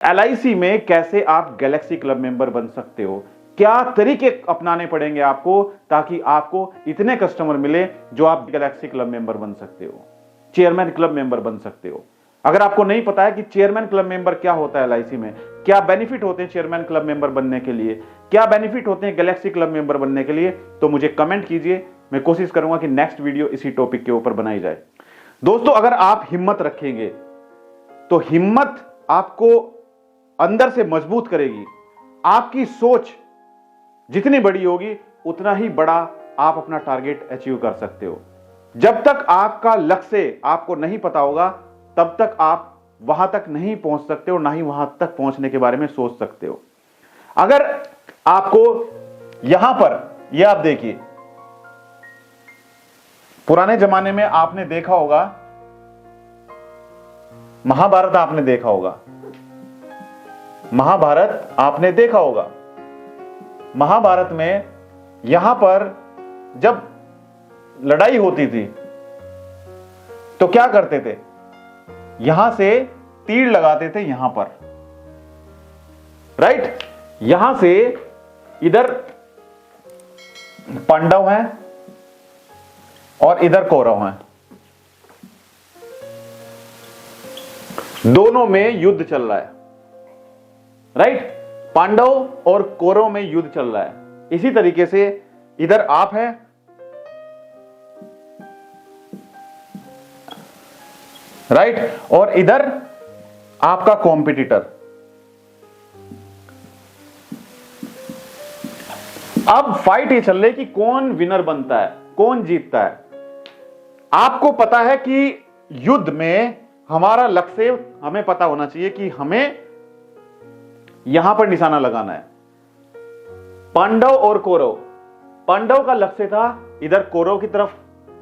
LIC में कैसे आप गैलेक्सी क्लब मेंबर बन सकते हो, क्या तरीके अपनाने पड़ेंगे आपको ताकि आपको इतने कस्टमर मिले जो आप गैलेक्सी क्लब मेंबर बन सकते हो, चेयरमैन क्लब मेंबर बन सकते हो। अगर आपको नहीं पता है कि चेयरमैन क्लब मेंबर क्या होता है LIC में, क्या बेनिफिट होते हैं चेयरमैन क्लब मेंबर बनने के लिए, क्या बेनिफिट होते हैं गैलेक्सी क्लब मेंबर बनने के लिए, तो मुझे कमेंट कीजिए। मैं कोशिश करूंगा कि नेक्स्ट वीडियो इसी टॉपिक के ऊपर बनाई जाए। दोस्तों, अगर आप हिम्मत रखेंगे तो हिम्मत आपको अंदर से मजबूत करेगी। आपकी सोच जितनी बड़ी होगी उतना ही बड़ा आप अपना टारगेट अचीव कर सकते हो। जब तक आपका लक्ष्य आपको नहीं पता होगा तब तक आप वहां तक नहीं पहुंच सकते हो, ना ही वहां तक पहुंचने के बारे में सोच सकते हो। अगर आपको यहां पर यह आप देखिए, पुराने जमाने में आपने देखा होगा, महाभारत आपने देखा होगा, महाभारत आपने देखा होगा। महाभारत में यहां पर जब लड़ाई होती थी तो क्या करते थे, यहां से तीर लगाते थे यहां पर, राइट। यहां से इधर पांडव हैं और इधर कौरव हैं, दोनों में युद्ध चल रहा है, राइट। पांडव और कौरव में युद्ध चल रहा है। इसी तरीके से इधर आप हैं, राइट, और इधर आपका कॉम्पिटिटर। अब फाइट ये चल रही है कि कौन विनर बनता है, कौन जीतता है। आपको पता है कि युद्ध में हमारा लक्ष्य हमें पता होना चाहिए कि हमें यहां पर निशाना लगाना है। पांडव और कौरव, पांडव का लक्ष्य था इधर कौरव की तरफ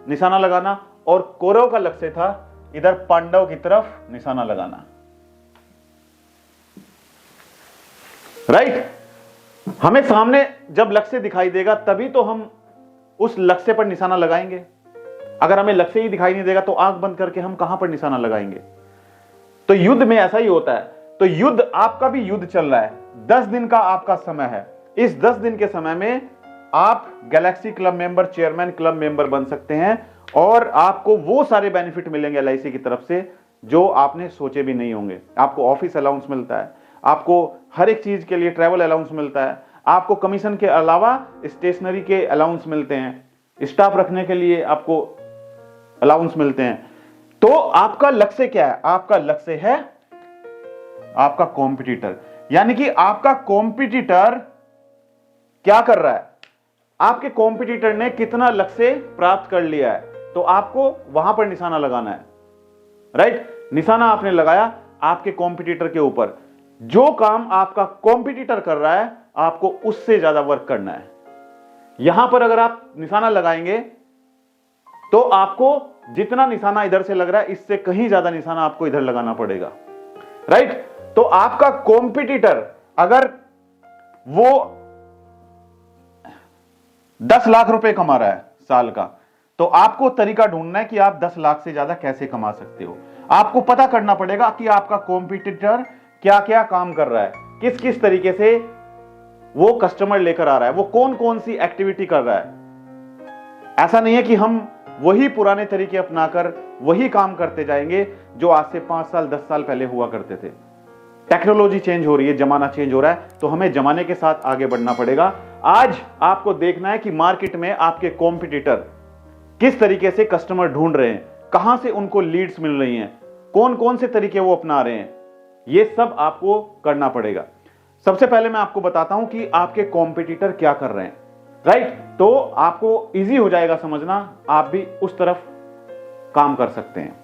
निशाना लगाना और कौरव का लक्ष्य था इधर पांडव की तरफ निशाना लगाना, राइट। हमें सामने जब लक्ष्य दिखाई देगा तभी तो हम उस लक्ष्य पर निशाना लगाएंगे। अगर हमें लक्ष्य ही दिखाई नहीं देगा तो आंख बंद करके हम कहां पर निशाना लगाएंगे। तो युद्ध में ऐसा ही होता है। तो युद्ध, आपका भी युद्ध चल रहा है। 10 दिन का आपका समय है। इस 10 दिन के समय में आप Galaxy club member, chairman club member बन सकते हैं और आपको वो सारे बेनिफिट मिलेंगे LIC की तरफ से जो आपने सोचे भी नहीं होंगे। आपको ऑफिस अलाउंस मिलता है, आपको हर एक चीज के लिए ट्रैवल अलाउंस मिलता है, आपको कमीशन के अलावा स्टेशनरी के अलाउंस मिलते हैं, स्टाफ रखने के लिए आपको अलाउंस मिलते हैं। तो आपका लक्ष्य क्या है? आपका लक्ष्य है आपका कॉम्पिटिटर, यानी कि आपका कॉम्पिटिटर क्या कर रहा है, आपके कॉम्पिटिटर ने कितना लक्ष्य प्राप्त कर लिया है, तो आपको वहां पर निशाना लगाना है, राइट। निशाना आपने लगाया आपके कॉम्पिटिटर के ऊपर। जो काम आपका कॉम्पिटिटर कर रहा है आपको उससे ज्यादा वर्क करना है। यहां पर अगर आप निशाना लगाएंगे तो आपको जितना निशाना इधर से लग रहा है इससे कहीं ज्यादा निशाना आपको इधर लगाना पड़ेगा, राइट। तो आपका कॉम्पिटिटर अगर वो 10 लाख रुपए कमा रहा है साल का, तो आपको तरीका ढूंढना है कि आप 10 लाख से ज्यादा कैसे कमा सकते हो। आपको पता करना पड़ेगा कि आपका कॉम्पिटिटर क्या क्या काम कर रहा है, किस किस तरीके से वो कस्टमर लेकर आ रहा है, वो कौन कौन सी एक्टिविटी कर रहा है। ऐसा नहीं है कि हम वही पुराने तरीके अपनाकर वही काम करते जाएंगे जो आज से 5 साल 10 साल पहले हुआ करते थे। टेक्नोलॉजी चेंज हो रही है, जमाना चेंज हो रहा है, तो हमें जमाने के साथ आगे बढ़ना पड़ेगा। आज आपको देखना है कि मार्केट में आपके कॉम्पिटिटर किस तरीके से कस्टमर ढूंढ रहे हैं, कहां से उनको लीड्स मिल रही हैं, कौन कौन से तरीके वो अपना रहे हैं, ये सब आपको करना पड़ेगा। सबसे पहले मैं आपको बताता हूं कि आपके कॉम्पिटिटर क्या कर रहे हैं, राइट। तो आपको इजी हो जाएगा समझना, आप भी उस तरफ काम कर सकते हैं।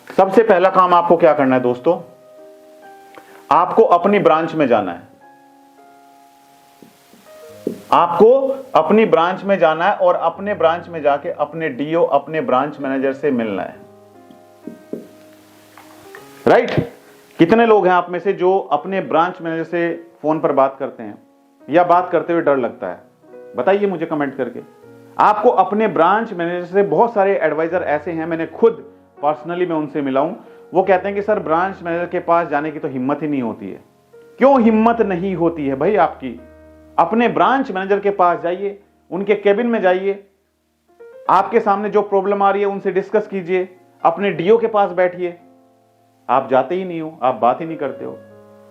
सबसे पहला काम आपको क्या करना है दोस्तों, आपको अपनी ब्रांच में जाना है। आपको अपनी ब्रांच में जाना है और अपने ब्रांच में जाके अपने DO, अपने ब्रांच मैनेजर से मिलना है, राइट। कितने लोग हैं आप में से जो अपने ब्रांच मैनेजर से फोन पर बात करते हैं या बात करते हुए डर लगता है? बताइए मुझे कमेंट करके। आपको अपने ब्रांच मैनेजर से, बहुत सारे एडवाइजर ऐसे हैं, मैंने खुद पर्सनली मैं उनसे मिला हूं, वो कहते हैं कि सर ब्रांच मैनेजर के पास जाने की तो हिम्मत ही नहीं होती है। क्यों हिम्मत नहीं होती है भाई आपकी? अपने ब्रांच मैनेजर के पास जाइए, उनके केबिन में जाइए, आपके सामने जो प्रॉब्लम आ रही है उनसे डिस्कस कीजिए, अपने डीओ के पास बैठिए। आप जाते ही नहीं हो, आप बात ही नहीं करते हो।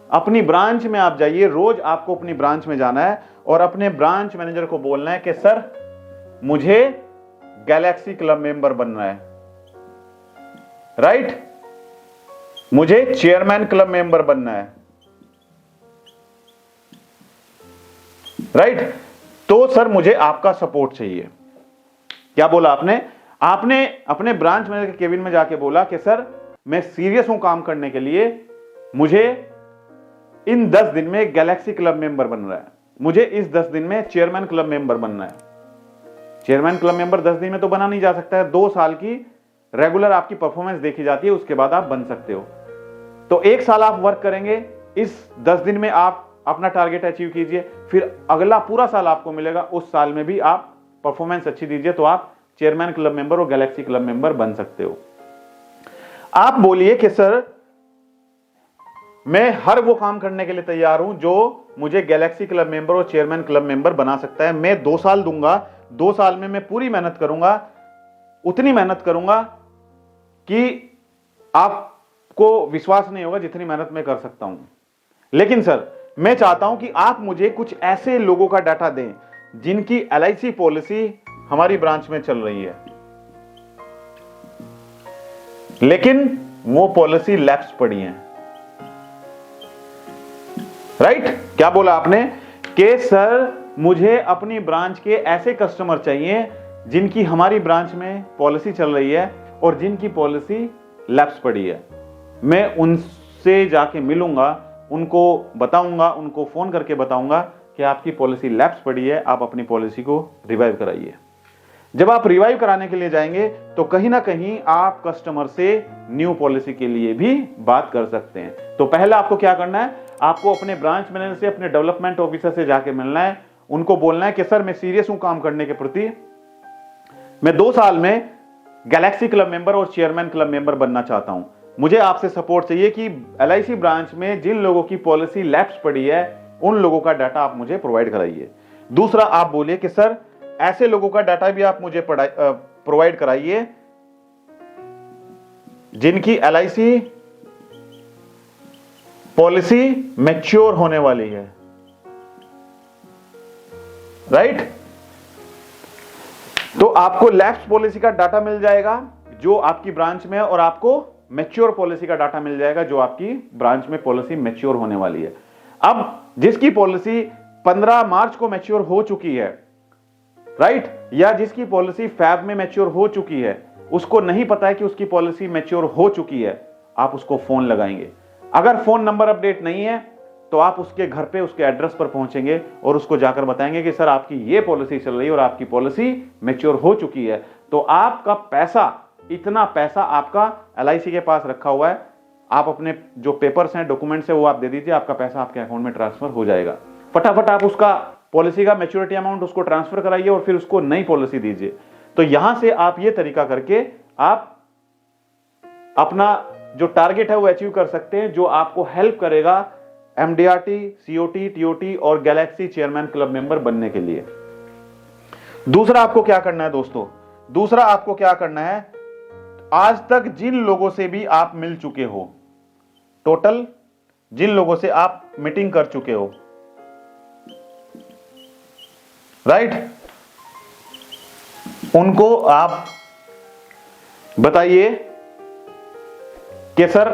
अपनी ब्रांच में आप जाइए, रोज आपको अपनी ब्रांच में जाना है और अपने ब्रांच मैनेजर को बोलना है कि सर मुझे गैलेक्सी क्लब मेंबर बनना है, राइट, मुझे चेयरमैन क्लब मेंबर बनना है, राइट, तो सर मुझे आपका सपोर्ट चाहिए। क्या बोला आपने? आपने अपने ब्रांच मैनेजर के केबिन में जाके बोला कि सर मैं सीरियस हूं काम करने के लिए, मुझे इन 10 दिन में गैलेक्सी क्लब मेंबर बनना है, मुझे इस 10 दिन में चेयरमैन क्लब मेंबर बनना है। चेयरमैन क्लब मेंबर 10 दिन में तो बना नहीं जा सकता है, 2 साल की रेगुलर आपकी परफॉर्मेंस देखी जाती है, उसके बाद आप बन सकते हो। तो 1 साल आप वर्क करेंगे, इस 10 दिन में आप अपना टारगेट अचीव कीजिए, फिर अगला पूरा साल आपको मिलेगा, उस साल में भी आप परफॉर्मेंस अच्छी दीजिए तो आप चेयरमैन क्लब मेंबर और गैलेक्सी क्लब मेंबर बन सकते हो। आप बोलिए कि सर मैं हर वो काम करने के लिए तैयार हूं जो मुझे गैलेक्सी क्लब मेंबर और चेयरमैन क्लब मेंबर बना सकता है। मैं 2 साल दूंगा, 2 साल में मैं पूरी मेहनत करूंगा, उतनी मेहनत करूंगा कि आपको विश्वास नहीं होगा जितनी मेहनत मैं कर सकता हूं। लेकिन सर मैं चाहता हूं कि आप मुझे कुछ ऐसे लोगों का डाटा दें जिनकी LIC पॉलिसी हमारी ब्रांच में चल रही है, लेकिन वो पॉलिसी लैप्स पड़ी है, राइट। क्या बोला आपने? कि सर मुझे अपनी ब्रांच के ऐसे कस्टमर चाहिए जिनकी हमारी ब्रांच में पॉलिसी चल रही है और जिनकी पॉलिसी लैप्स पड़ी है। मैं उनसे जाके मिलूंगा, उनको बताऊंगा, उनको फोन करके बताऊंगा कि आपकी पॉलिसी लैप्स पड़ी है, आप अपनी पॉलिसी को रिवाइव कराइए। जब आप रिवाइव कराने के लिए जाएंगे तो कहीं ना कहीं आप कस्टमर से न्यू पॉलिसी के लिए भी बात कर सकते हैं। तो पहले आपको क्या करना है? आपको अपने ब्रांच मैनेजर से, अपने डेवलपमेंट ऑफिसर से जाके मिलना है, उनको बोलना है कि सर मैं सीरियस हूं काम करने के प्रति, मैं 2 साल में गैलेक्सी क्लब मेंबर और चेयरमैन क्लब मेंबर बनना चाहता हूं, मुझे आपसे सपोर्ट चाहिए कि LIC ब्रांच में जिन लोगों की पॉलिसी लैप्स पड़ी है उन लोगों का डाटा आप मुझे प्रोवाइड कराइए। दूसरा आप बोलिए कि सर ऐसे लोगों का डाटा भी आप मुझे प्रोवाइड कराइए जिनकी LIC पॉलिसी मैच्योर होने वाली है, राइट। तो आपको लैप्स पॉलिसी का डाटा मिल जाएगा जो आपकी ब्रांच में है और आपको मैच्योर पॉलिसी का डाटा मिल जाएगा जो आपकी ब्रांच में पॉलिसी मैच्योर होने वाली है। अब जिसकी पॉलिसी 15 मार्च को मैच्योर हो चुकी है, राइट, या जिसकी पॉलिसी फैब में मैच्योर हो चुकी है, उसको नहीं पता है कि उसकी पॉलिसी मैच्योर हो चुकी है, आप उसको फोन लगाएंगे। अगर फोन नंबर अपडेट नहीं है तो आप उसके घर पे, उसके एड्रेस पर पहुंचेंगे और उसको जाकर बताएंगे कि सर आपकी ये पॉलिसी चल रही है और आपकी पॉलिसी मैच्योर हो चुकी है। तो आपका पैसा, इतना पैसा आपका LIC के पास रखा हुआ है, आप अपने जो पेपर्स हैं, डॉक्यूमेंट्स है, वो आप दे दीजिए, आपका पैसा आपके अकाउंट में ट्रांसफर हो जाएगा। फटाफट आप उसका पॉलिसी का मैच्योरिटी अमाउंट उसको ट्रांसफर कराइए और फिर उसको नई पॉलिसी दीजिए। तो यहां से आप ये तरीका करके आप अपना जो टारगेट है वो अचीव कर सकते हैं, जो आपको हेल्प करेगा MDRT, COT, TOT और गैलेक्सी चेयरमैन क्लब मेंबर बनने के लिए। दूसरा आपको क्या करना है दोस्तों? दूसरा आपको क्या करना है? आज तक जिन लोगों से भी आप मिल चुके हो, टोटल जिन लोगों से आप मीटिंग कर चुके हो, राइट, उनको आप बताइए कि सर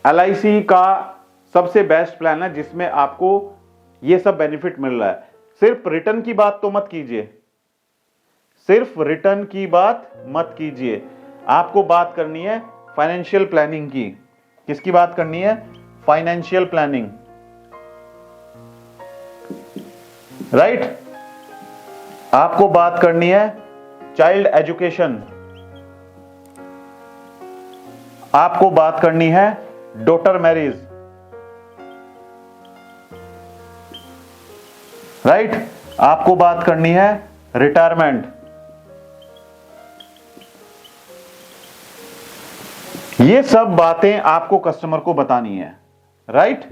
LIC का सबसे बेस्ट प्लान है जिसमें आपको ये सब बेनिफिट मिल रहा है। सिर्फ रिटर्न की बात तो मत कीजिए, सिर्फ रिटर्न की बात मत कीजिए, आपको बात करनी है फाइनेंशियल प्लानिंग की। किसकी बात करनी है? Financial planning, right. आपको बात करनी है चाइल्ड एजुकेशन, आपको बात करनी है डॉटर मैरिज, राइट, आपको बात करनी है रिटायरमेंट, ये सब बातें आपको कस्टमर को बतानी है, राइट।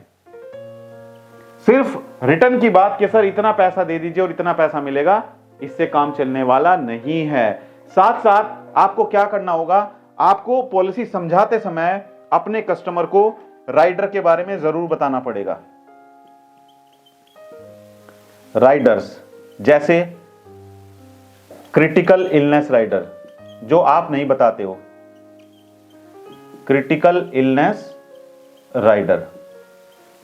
सिर्फ रिटर्न की बात कि सर इतना पैसा दे दीजिए और इतना पैसा मिलेगा, इससे काम चलने वाला नहीं है। साथ साथ आपको क्या करना होगा, आपको पॉलिसी समझाते समय अपने कस्टमर को राइडर के बारे में जरूर बताना पड़ेगा। राइडर्स जैसे क्रिटिकल इलनेस राइडर, जो आप नहीं बताते हो, क्रिटिकल इलनेस राइडर,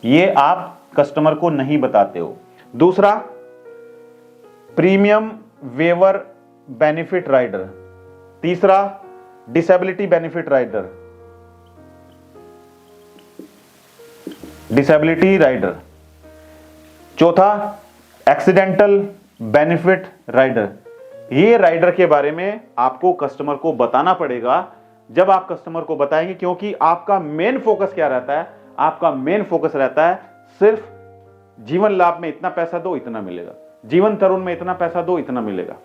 ये आप कस्टमर को नहीं बताते हो। दूसरा, प्रीमियम वेवर बेनिफिट राइडर। तीसरा, disability benefit rider, disability rider. चौथा, एक्सीडेंटल बेनिफिट राइडर। ये राइडर के बारे में आपको कस्टमर को बताना पड़ेगा। जब आप कस्टमर को बताएंगे, क्योंकि आपका मेन फोकस क्या रहता है, आपका मेन फोकस रहता है सिर्फ जीवन लाभ में इतना पैसा दो इतना मिलेगा, जीवन तरुण में इतना पैसा दो इतना मिलेगा,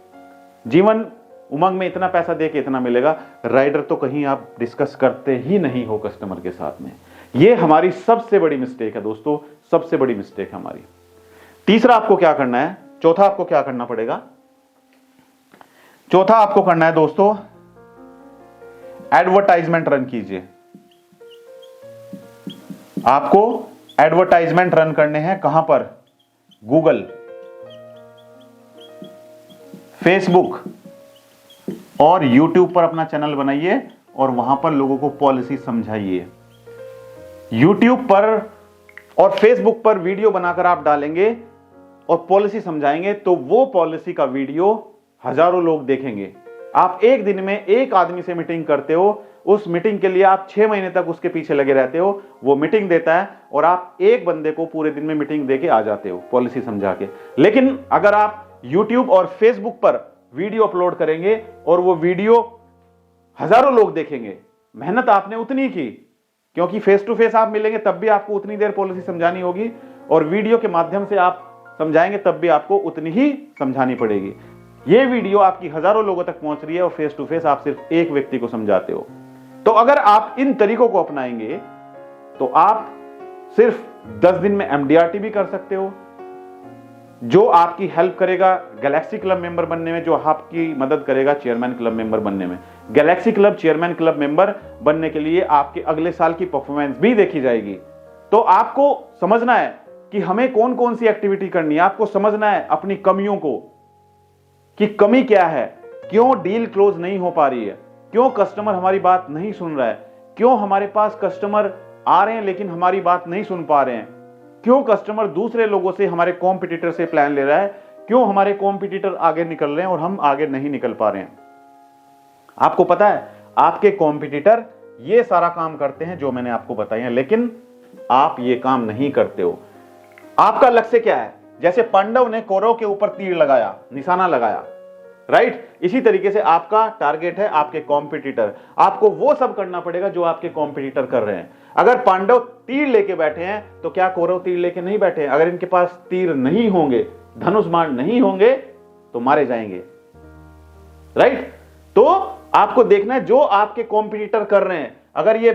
जीवन उमंग में इतना पैसा दे के इतना मिलेगा। राइडर तो कहीं आप डिस्कस करते ही नहीं हो कस्टमर के साथ में। ये हमारी सबसे बड़ी मिस्टेक है दोस्तों, सबसे बड़ी मिस्टेक है हमारी। तीसरा आपको क्या करना है, चौथा आपको क्या करना पड़ेगा, चौथा आपको करना है दोस्तों, एडवर्टाइजमेंट रन कीजिए। आपको एडवर्टाइजमेंट रन करने हैं, कहां पर, गूगल, फेसबुक और यूट्यूब पर अपना चैनल बनाइए और वहां पर लोगों को पॉलिसी समझाइए। यूट्यूब पर और फेसबुक पर वीडियो बनाकर आप डालेंगे और पॉलिसी समझाएंगे तो वो पॉलिसी का वीडियो हजारों लोग देखेंगे। आप एक दिन में एक आदमी से मीटिंग करते हो, उस मीटिंग के लिए आप 6 महीने तक उसके पीछे लगे रहते हो, वो मीटिंग देता है और आप एक बंदे को पूरे दिन में मीटिंग देके आ जाते हो पॉलिसी समझा के। लेकिन अगर आप यूट्यूब और फेसबुक पर वीडियो अपलोड करेंगे और वो वीडियो हजारों लोग देखेंगे, मेहनत आपने उतनी की, क्योंकि फेस टू फेस आप मिलेंगे तब भी आपको उतनी देर पॉलिसी समझानी होगी और वीडियो के माध्यम से आप समझाएंगे तब भी आपको उतनी ही समझानी पड़ेगी। ये वीडियो आपकी हजारों लोगों तक पहुंच रही है और फेस टू फेस आप सिर्फ एक व्यक्ति को समझाते हो। तो अगर आप इन तरीकों को अपनाएंगे तो आप सिर्फ 10 दिन में MDRT भी कर सकते हो, जो आपकी हेल्प करेगा गैलेक्सी क्लब मेंबर बनने में, जो आपकी मदद करेगा चेयरमैन क्लब मेंबर बनने में। Galaxy club chairman club member बनने के लिए आपके अगले साल की परफॉर्मेंस भी देखी जाएगी। तो आपको समझना है कि हमें कौन कौन सी एक्टिविटी करनी है, आपको समझना है अपनी कमियों को कि कमी क्या है, क्यों डील क्लोज नहीं हो पा रही है, क्यों कस्टमर हमारी बात नहीं सुन रहा है, क्यों हमारे पास कस्टमर आ रहे हैं लेकिन हमारी बात नहीं सुन पा रहे हैं, क्यों कस्टमर दूसरे लोगों से, हमारे कॉम्पिटिटर से प्लान ले रहा है, क्यों हमारे कॉम्पिटिटर आगे निकल रहे हैं और हम आगे नहीं निकल पा रहे हैं। आपको पता है आपके कॉम्पिटिटर ये सारा काम करते हैं जो मैंने आपको बताया है, लेकिन आप ये काम नहीं करते हो। आपका लक्ष्य क्या है, जैसे पांडव ने कौरव के ऊपर तीर लगाया, निशाना लगाया, राइट, इसी तरीके से आपका टारगेट है आपके कॉम्पिटिटर। आपको वो सब करना पड़ेगा जो आपके कॉम्पिटिटर कर रहे हैं। अगर पांडव तीर लेके बैठे हैं तो क्या कौरव तीर लेके नहीं बैठे हैं? अगर इनके पास तीर नहीं होंगे, धनुष बाण नहीं होंगे तो मारे जाएंगे, राइट। तो आपको देखना है जो आपके कॉम्पिटिटर कर रहे हैं, अगर ये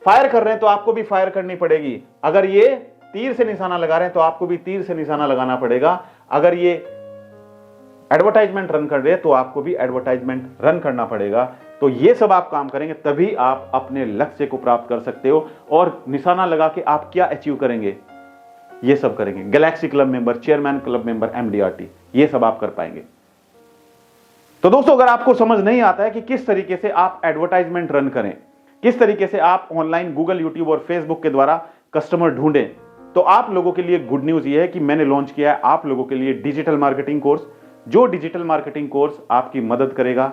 फायर कर रहे हैं तो आपको भी फायर करनी पड़ेगी, अगर ये तीर से निशाना लगा रहे हैं तो आपको भी तीर से निशाना लगाना पड़ेगा, अगर ये एडवर्टाइजमेंट रन कर रहे हैं तो आपको भी एडवर्टाइजमेंट रन करना पड़ेगा। तो ये सब आप काम करेंगे तभी आप अपने लक्ष्य को प्राप्त कर सकते हो। और निशाना लगा के आप क्या अचीव करेंगे, ये सब करेंगे। Galaxy club member, chairman club member, MDRT, ये सब आप कर पाएंगे। तो दोस्तों, अगर आपको समझ नहीं आता है कि किस तरीके से आप एडवर्टाइजमेंट रन करें, किस तरीके से आप ऑनलाइन गूगल, यूट्यूब और फेसबुक के द्वारा कस्टमर ढूंढें, तो आप लोगों के लिए गुड न्यूज ये है कि मैंने लॉन्च किया है आप लोगों के लिए डिजिटल मार्केटिंग कोर्स। जो डिजिटल मार्केटिंग कोर्स आपकी मदद करेगा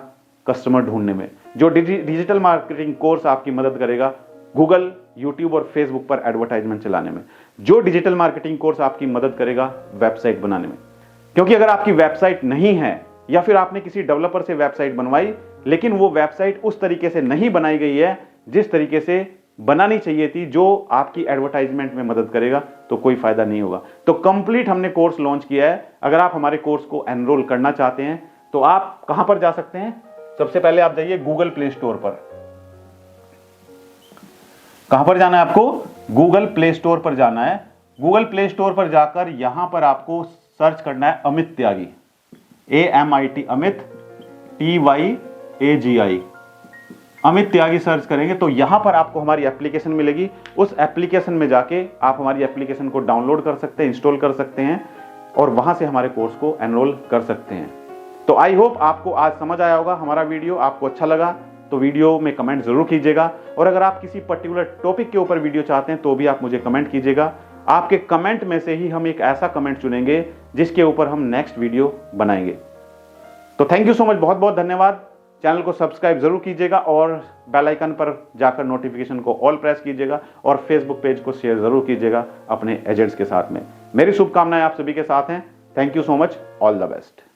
कस्टमर ढूंढने में, जो डिजिटल मार्केटिंग कोर्स आपकी मदद करेगा गूगल, यूट्यूब और फेसबुक पर एडवर्टाइजमेंट चलाने में, जो डिजिटल मार्केटिंग कोर्स आपकी मदद करेगा वेबसाइट बनाने में। क्योंकि अगर आपकी वेबसाइट नहीं है या फिर आपने किसी डेवलपर से वेबसाइट बनवाई लेकिन वो वेबसाइट उस तरीके से नहीं बनाई गई है जिस तरीके से बनानी चाहिए थी, जो आपकी एडवर्टाइजमेंट में मदद करेगा, तो कोई फायदा नहीं होगा। तो कंप्लीट हमने कोर्स लॉन्च किया है। अगर आप हमारे कोर्स को एनरोल करना चाहते हैं तो आप कहां पर जा सकते हैं? सबसे पहले आप जाइए गूगल प्ले स्टोर पर, कहां पर जाना है आपको? गूगल प्ले स्टोर पर जाना है। गूगल प्ले स्टोर पर जाकर यहां पर आपको सर्च करना है अमित त्यागी, AMIT, अमित TYAGI, अमित त्यागी सर्च करेंगे तो यहां पर आपको हमारी एप्लीकेशन मिलेगी। उस एप्लीकेशन में जाके आप हमारी एप्लीकेशन को डाउनलोड कर सकते हैं, इंस्टॉल कर सकते हैं और वहां से हमारे कोर्स को एनरोल कर सकते हैं। तो आई होप आपको आज समझ आया होगा हमारा वीडियो। आपको अच्छा लगा तो वीडियो में कमेंट जरूर कीजिएगा, और अगर आप किसी पर्टिकुलर टॉपिक के ऊपर वीडियो चाहते हैं तो भी आप मुझे कमेंट कीजिएगा। आपके कमेंट में से ही हम एक ऐसा कमेंट चुनेंगे जिसके ऊपर हम नेक्स्ट वीडियो बनाएंगे। तो थैंक यू सो मच, बहुत बहुत धन्यवाद। चैनल को सब्सक्राइब जरूर कीजिएगा और बेल आइकन पर जाकर नोटिफिकेशन को ऑल प्रेस कीजिएगा, और फेसबुक पेज को शेयर जरूर कीजिएगा अपने एजेंट्स के साथ में। मेरी शुभकामनाएं आप सभी के साथ हैं। Thank you so much, all the best.